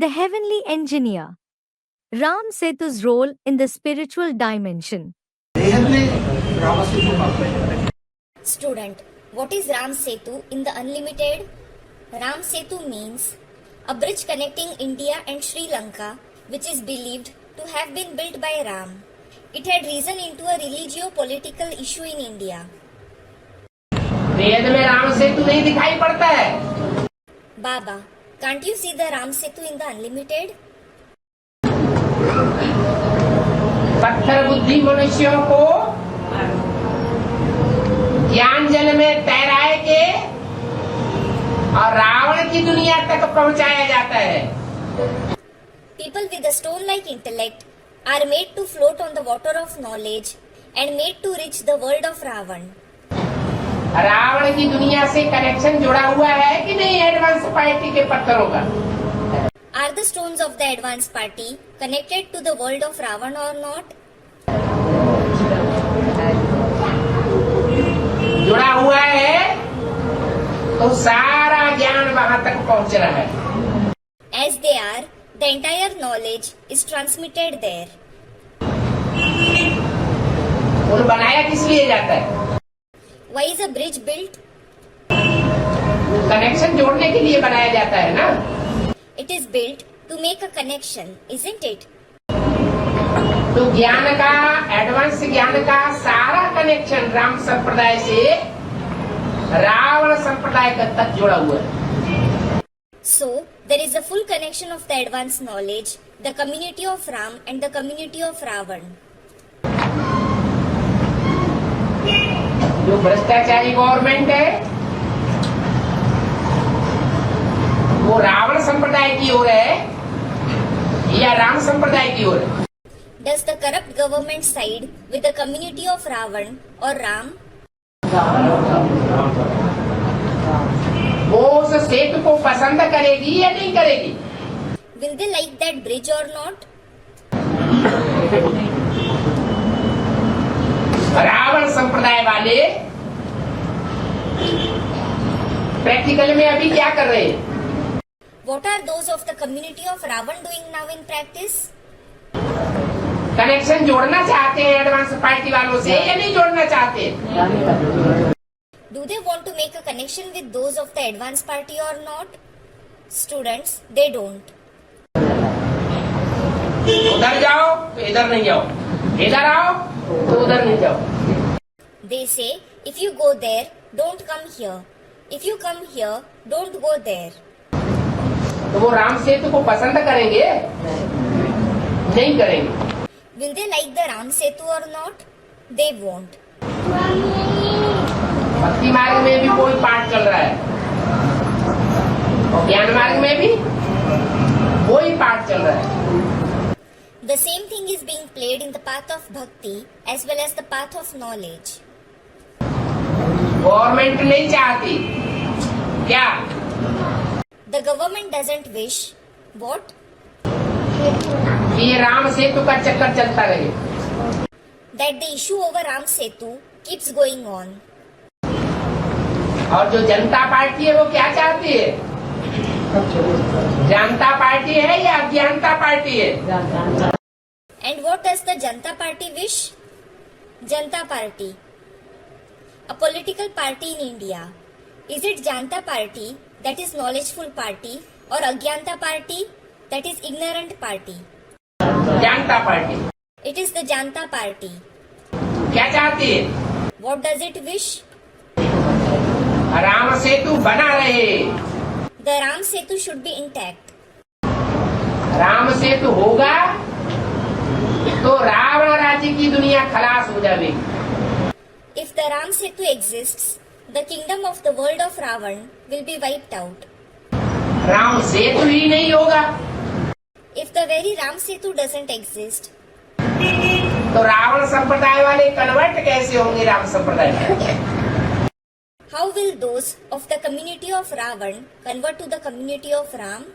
The heavenly engineer. Ram Setu's role in the spiritual dimension. Student, what is Ram Setu in the Unlimited? Ram Setu means a bridge connecting India and Sri Lanka, which is believed to have been built by Ram. It had risen into a religio-political issue in India. वेद में राम सेतु नहीं दिखाई पड़ता है। Baba, can't you see the Ram Setu in the Unlimited? पत्थर बुद्धि मनुष्यों को ज्ञान जल में तैराए के और रावण की दुनिया तक पहुंचाया जाता है। People with a stone-like intellect are made to float on the water of knowledge and made to reach the world of Ravan. Ravan की दुनिया से कनेक्शन जुड़ा हुआ है कि नहीं एडवांस पार्टी के पत्थरों का? Are the stones of the advanced party connected to the world of Ravan or not? जुड़ा हुआ है तो सारा ज्ञान वहां तक पहुंच रहा है। As they are, the entire knowledge is transmitted there. पुल बनाया किस लिए जाता है? Why is a bridge built? Connection जोड़ने के लिए बनाया जाता है ना। It is built to make a connection, isn't it? तो ज्ञान का एडवांस ज्ञान का सारा कनेक्शन राम संप्रदाय से रावण संप्रदाय तक जुड़ा हुआ है। So, there is a full connection of the advanced knowledge, the community of Ram and the community of Ravan. जो भ्रष्टाचारी गवर्नमेंट है वो रावण संप्रदाय की ओर है या राम संप्रदाय की ओर है? Does the corrupt government side with the community of Ravan or Ram? वो उस सेतु को पसंद करेगी या नहीं करेगी? Will they like that bridge or not? Ravan संप्रदाय वाले प्रैक्टिकल में अभी क्या कर रहे हैं? What are those of the community of Ravan doing now in practice? Connection जोड़ना चाहते हैं एडवांस पार्टी वालों से या नहीं जोड़ना चाहते? Do they want to make a connection with those of the advanced party or not? Students, they don't. उधर जाओ तो इधर नहीं जाओ, इधर आओ तो उधर नहीं जाओ। They say, if you go there, don't come here. If you come here, don't go there. तो वो राम सेतु को पसंद करेंगे? नहीं करेंगे। Will they like the Ram Setu or not? They won't. भक्ति मार्ग में भी कोई पाठ चल रहा है और ज्ञान मार्ग में भी कोई पाठ चल रहा है। The same thing is being played in the path of bhakti as well as the path of knowledge. Government नहीं चाहती क्या? The government doesn't wish what? कि ये राम सेतु का चक्कर चलता रहे। That the issue over Ram Setu keeps going on. और जो जनता पार्टी है वो क्या चाहती है? जनता पार्टी है या अज्ञानता पार्टी है? And what does the Janta Party wish? Janta Party, a political party in India. Is it Janta Party, that is knowledgeful party, or Agyanta Party, that is ignorant party? Janata party. It is the Janta Party. क्या चाहती है? What does it wish? Ram Setu बना रहे। The Ram Setu should be intact. Ram Setu होगा तो रावण राज्य की दुनिया खलास हो जाएगी। If the Ram Setu exists, the kingdom of the world of Ravan will be wiped out. Ram Setu ही नहीं होगा If the very Ram Setu doesn't exist, तो रावण संप्रदाय वाले कन्वर्ट कैसे होंगे राम संप्रदाय में? how will those of the community of Ravan convert to the community of Ram?